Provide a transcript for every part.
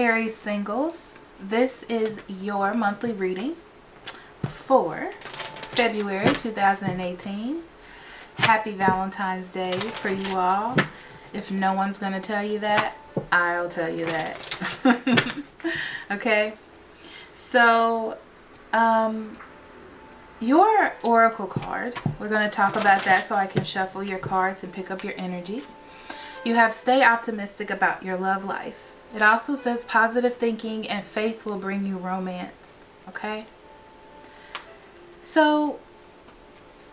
Aries Singles. This is your monthly reading for February 2018. Happy Valentine's Day for you all. If no one's going to tell you that, I'll tell you that. Okay? So, your oracle card, we're going to talk about that so I can shuffle your cards and pick up your energy. You have stay optimistic about your love life. It also says positive thinking and faith will bring you romance. Okay? So,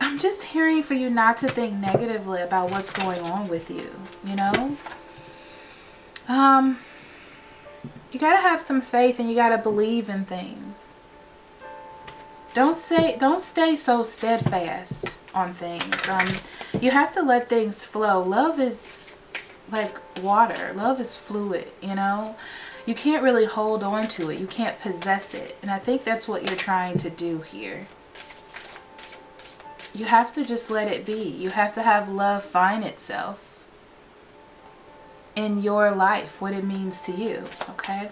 I'm just hearing for you not to think negatively about what's going on with you, you know? You gotta have some faith and you gotta believe in things. Don't stay so steadfast on things. You have to let things flow. Love is like water. Love is fluid, you know? You can't really hold on to it. You can't possess it. And I think that's what you're trying to do here. You have to just let it be. You have to have love find itself in your life, what it means to you, okay?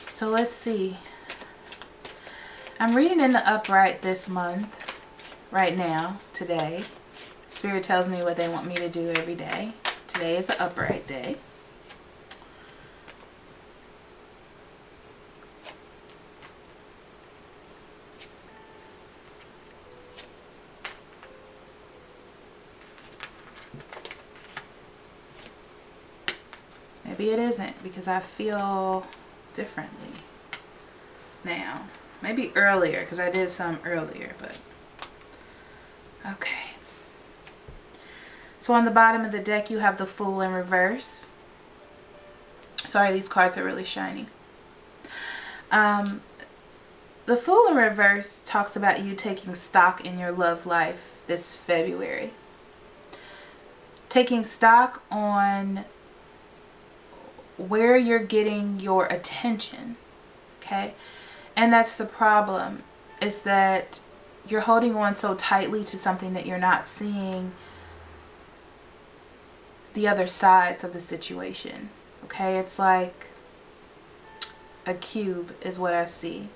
So let's see. I'm reading in the upright this month, right now, today. Spirit tells me what they want me to do every day. Today is an upright day. Maybe it isn't because I feel differently now. Maybe earlier because I did some earlier, but okay. So on the bottom of the deck you have the Fool in reverse. Sorry, these cards are really shiny. The Fool in reverse talks about you taking stock in your love life this February. Taking stock on where you're getting your attention, okay? And that's the problem, is that you're holding on so tightly to something that you're not seeing the other sides of the situation, okay? It's like a cube is what I see.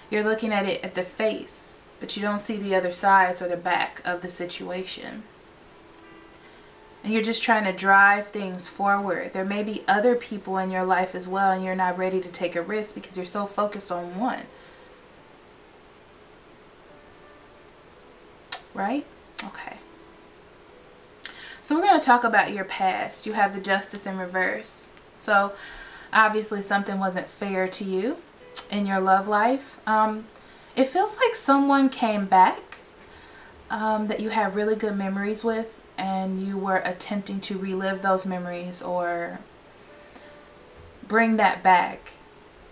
You're looking at it at the face, but you don't see the other sides or the back of the situation. And you're just trying to drive things forward. There may be other people in your life as well, and you're not ready to take a risk because you're so focused on one. Right? Okay. So we're going to talk about your past. You have the Justice in reverse. So obviously something wasn't fair to you in your love life. It feels like someone came back that you had really good memories with, and you were attempting to relive those memories or bring that back.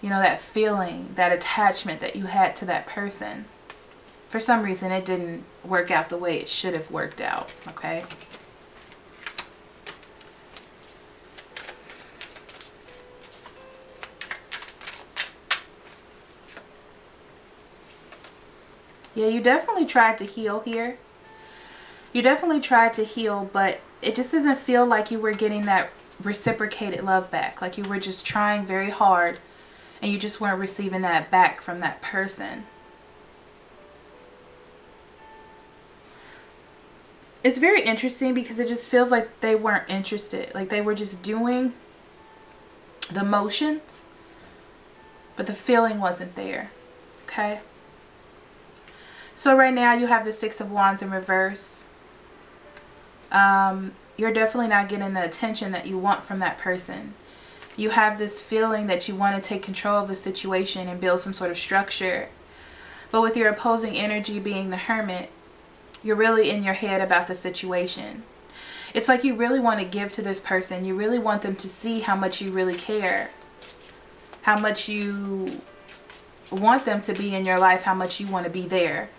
You know, that feeling, that attachment that you had to that person. For some reason, it didn't work out the way it should have worked out, okay? Yeah, you definitely tried to heal here. You definitely tried to heal, but it just doesn't feel like you were getting that reciprocated love back. Like you were just trying very hard and you just weren't receiving that back from that person. It's very interesting because it just feels like they weren't interested. Like they were just doing the motions, but the feeling wasn't there. Okay? So right now you have the Six of Wands in reverse. You're definitely not getting the attention that you want from that person. You have this feeling that you want to take control of the situation and build some sort of structure. But with your opposing energy being the Hermit, you're really in your head about the situation. It's like you really want to give to this person. You really want them to see how much you really care. How much you want them to be in your life. How much you want to be there.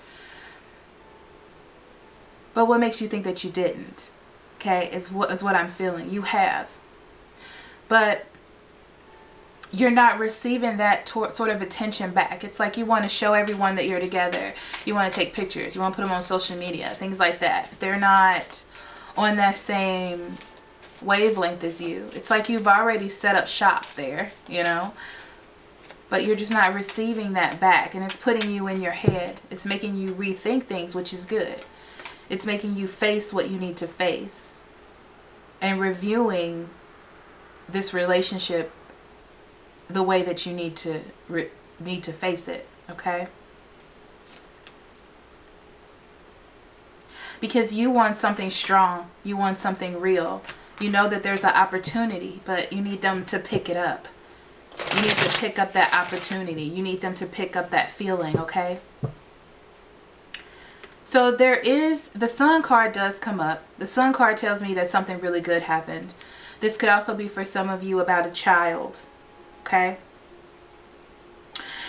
But what makes you think that you didn't? Okay, is what I'm feeling. You have. But you're not receiving that sort of attention back. It's like you want to show everyone that you're together. You want to take pictures. You want to put them on social media. Things like that. They're not on that same wavelength as you. It's like you've already set up shop there, you know, but you're just not receiving that back, and it's putting you in your head. It's making you rethink things, which is good. It's making you face what you need to face and reviewing this relationship the way that you need to face it, okay? Because you want something strong. You want something real. You know that there's an opportunity, but you need them to pick it up. You need to pick up that opportunity. You need them to pick up that feeling, okay? So there is, the Sun card does come up. The Sun card tells me that something really good happened. This could also be for some of you about a child, okay?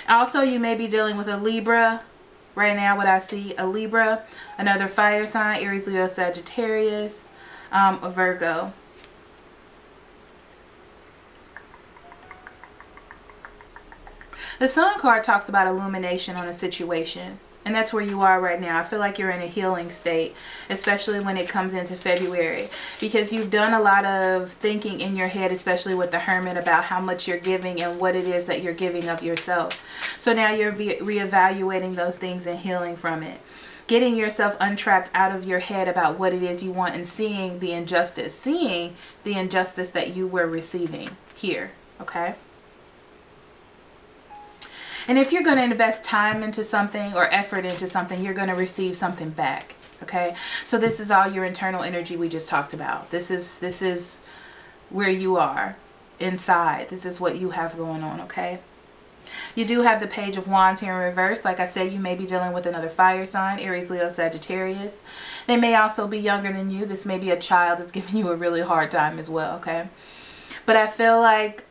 Also, you may be dealing with a Libra. Right now, what I see, a Libra, another fire sign, Aries, Leo, Sagittarius, a Virgo. The Sun card talks about illumination on a situation. And that's where you are right now. I feel like you're in a healing state, especially when it comes into February, because you've done a lot of thinking in your head, especially with the Hermit, about how much you're giving and what it is that you're giving of yourself. So now you're reevaluating those things and healing from it. Getting yourself untrapped out of your head about what it is you want and seeing the injustice. Seeing the injustice that you were receiving here, okay? And if you're going to invest time into something or effort into something, you're going to receive something back. Okay. So this is all your internal energy we just talked about. This is where you are inside. This is what you have going on. Okay. You do have the Page of Wands here in reverse. Like I said, you may be dealing with another fire sign, Aries, Leo, Sagittarius. They may also be younger than you. This may be a child that's giving you a really hard time as well. Okay. But I feel like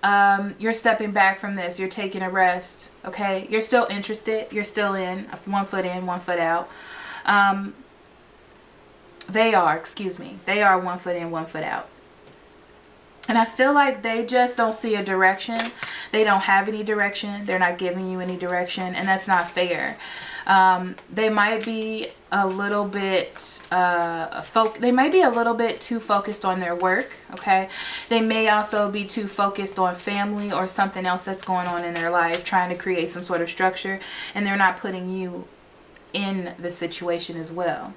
you're stepping back from this. You're taking a rest, okay? You're still interested. You're still in. 1 foot in, 1 foot out. They are 1 foot in, 1 foot out. And I feel like they just don't see a direction. They don't have any direction. They're not giving you any direction. And that's not fair. They might be a little bit they might be a little bit too focused on their work, okay? They may also be too focused on family or something else that's going on in their life, trying to create some sort of structure, and they're not putting you in the situation as well.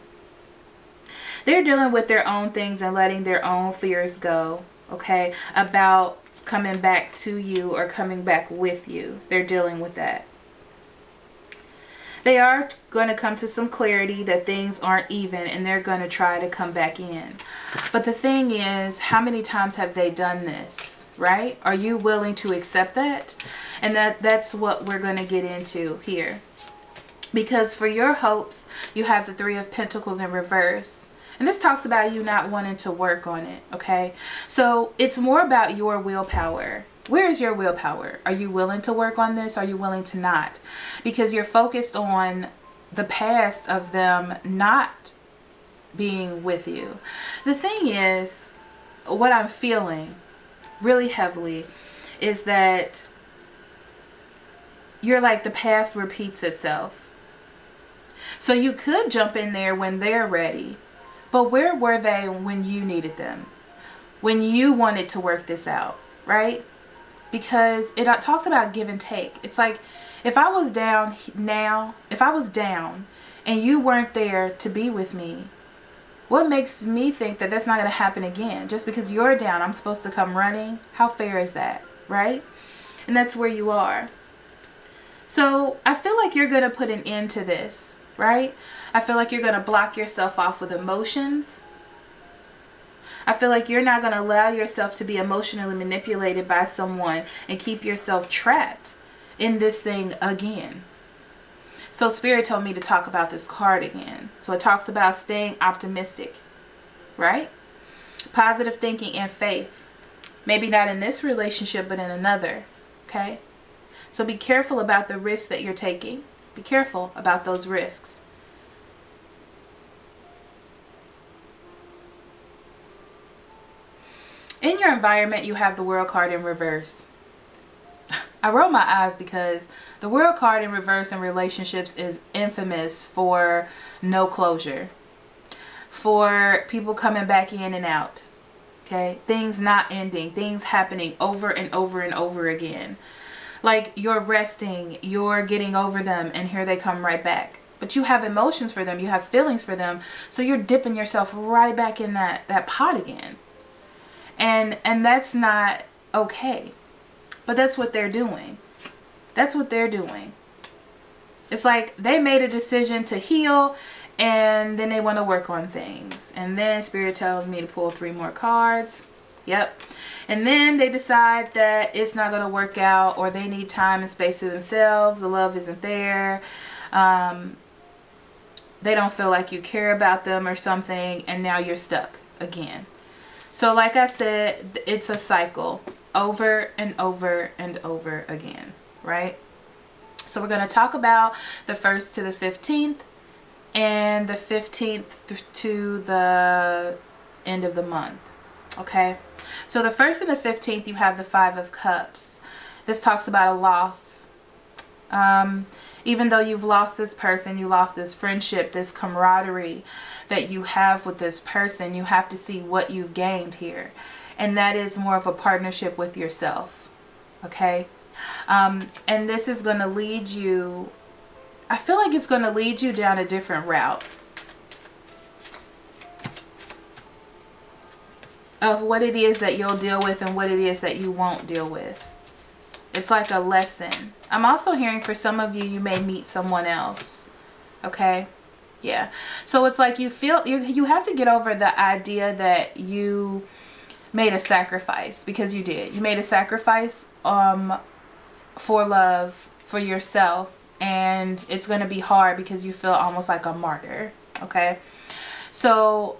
They're dealing with their own things and letting their own fears go, okay, about coming back to you or coming back with you. They're dealing with that. They are going to come to some clarity that things aren't even, and they're going to try to come back in. But the thing is, how many times have they done this, right? Are you willing to accept that? And that's what we're going to get into here. Because for your hopes, you have the Three of Pentacles in reverse. And this talks about you not wanting to work on it, okay? So it's more about your willpower. Where is your willpower? Are you willing to work on this? Are you willing to not? Because you're focused on the past of them not being with you. The thing is, what I'm feeling really heavily is that you're like the past repeats itself. So you could jump in there when they're ready. But where were they when you needed them? When you wanted to work this out, right? Because it talks about give and take. It's like, if I was down now, if I was down and you weren't there to be with me, what makes me think that that's not going to happen again? Just because you're down, I'm supposed to come running? How fair is that, right? And that's where you are. So I feel like you're going to put an end to this, right? I feel like you're going to block yourself off with emotions. I feel like you're not going to allow yourself to be emotionally manipulated by someone and keep yourself trapped in this thing again. So Spirit told me to talk about this card again. So it talks about staying optimistic, right? Positive thinking and faith. Maybe not in this relationship, but in another, okay? So be careful about the risks that you're taking. Be careful about those risks. In your environment, you have the World card in reverse. I roll my eyes because the World card in reverse in relationships is infamous for no closure. For people coming back in and out. Okay, things not ending, things happening over and over and over again. Like you're resting, you're getting over them, and here they come right back. But you have emotions for them, you have feelings for them, so you're dipping yourself right back in that pot again. And that's not okay. But that's what they're doing. That's what they're doing. It's like they made a decision to heal, and then they want to work on things. And then Spirit tells me to pull 3 more cards. Yep. And then they decide that it's not going to work out, or they need time and space to themselves. The love isn't there. They don't feel like you care about them or something, and now you're stuck again. So like I said, it's a cycle over and over and over again, right? So we're going to talk about the 1st to the 15th and the 15th to the end of the month. Okay, so the 1st and the 15th, you have the 5 of Cups. This talks about a loss. Even though you've lost this person, you lost this friendship, this camaraderie that you have with this person, you have to see what you've gained here. And that is more of a partnership with yourself. Okay, and this is going to lead you, I feel like it's going to lead you down a different route of what it is that you'll deal with and what it is that you won't deal with. It's like a lesson. I'm also hearing for some of you, you may meet someone else. Okay, yeah. So it's like you feel you have to get over the idea that you made a sacrifice, because you did. You made a sacrifice for love, for yourself, and it's going to be hard because you feel almost like a martyr. Okay, so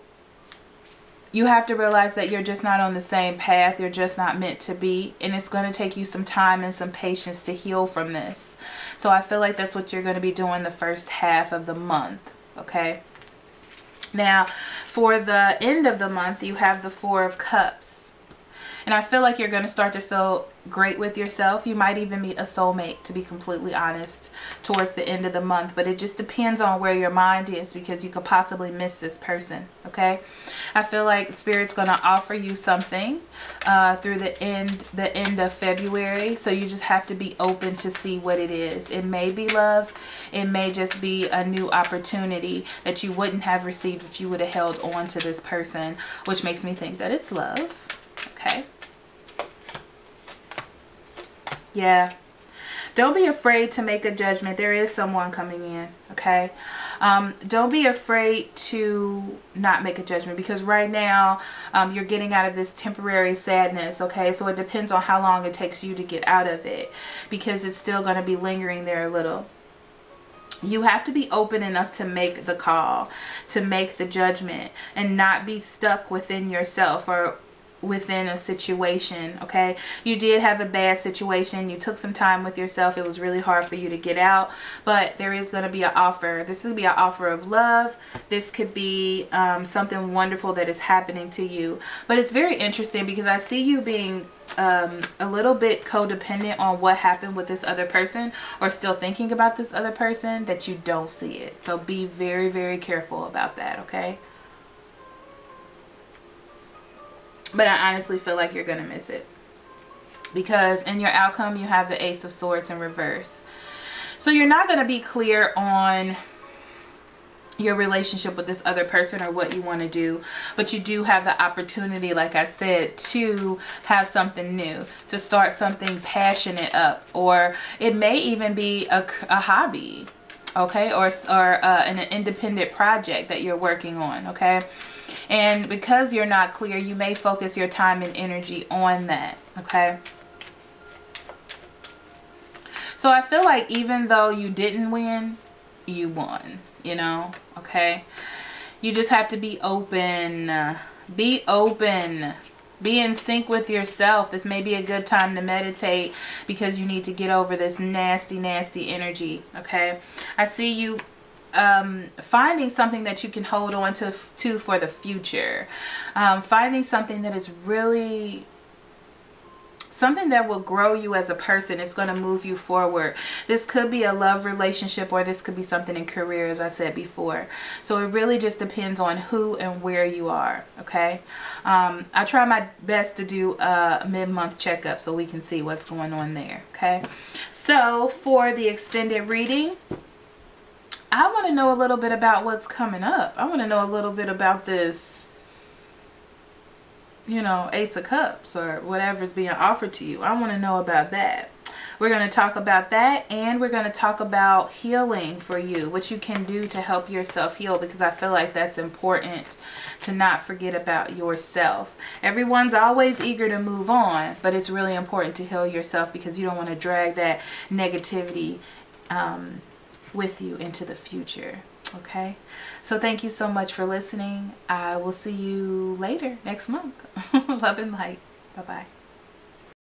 you have to realize that you're just not on the same path. You're just not meant to be, and it's going to take you some time and some patience to heal from this. So I feel like that's what you're going to be doing the first half of the month. Okay, now for the end of the month, you have the 4 of Cups. And I feel like you're going to start to feel great with yourself. You might even meet a soulmate, to be completely honest, towards the end of the month. But it just depends on where your mind is, because you could possibly miss this person. Okay, I feel like Spirit's going to offer you something through the end of February. So you just have to be open to see what it is. It may be love. It may just be a new opportunity that you wouldn't have received if you would have held on to this person, which makes me think that it's love. Okay. Yeah. Don't be afraid to make a judgment. There is someone coming in. Okay. Don't be afraid to not make a judgment, because right now you're getting out of this temporary sadness. Okay. So it depends on how long it takes you to get out of it, because it's still going to be lingering there a little. You have to be open enough to make the call, to make the judgment, and not be stuck within yourself or within a situation. Okay, you did have a bad situation, you took some time with yourself, it was really hard for you to get out, but there is going to be an offer. This will be an offer of love. This could be something wonderful that is happening to you. But it's very interesting, because I see you being a little bit codependent on what happened with this other person, or still thinking about this other person, that you don't see it. So be very, very careful about that. Okay, but I honestly feel like you're going to miss it, because in your outcome, you have the Ace of Swords in reverse. So you're not going to be clear on your relationship with this other person or what you want to do, but you do have the opportunity, like I said, to have something new, to start something passionate up, or it may even be a hobby. Okay, or an independent project that you're working on. Okay, and because you're not clear, you may focus your time and energy on that. Okay, so I feel like even though you didn't win, you won, you know. Okay, you just have to be open. Be open. Be in sync with yourself. This may be a good time to meditate, because you need to get over this nasty, nasty energy. Okay, I see you finding something that you can hold on to for the future. Finding something that is really something that will grow you as a person. It's going to move you forward. This could be a love relationship, or this could be something in career, as I said before. So it really just depends on who and where you are, okay? I try my best to do a mid-month checkup so we can see what's going on there, okay? So for the extended reading, I want to know a little bit about what's coming up. I want to know a little bit about this, you know, Ace of Cups or whatever's being offered to you. I want to know about that. We're going to talk about that, and we're going to talk about healing for you, what you can do to help yourself heal, because I feel like that's important to not forget about yourself. Everyone's always eager to move on, but it's really important to heal yourself, because you don't want to drag that negativity with you into the future. Okay, so thank you so much for listening. I will see you later next month. Love and light. Bye-bye.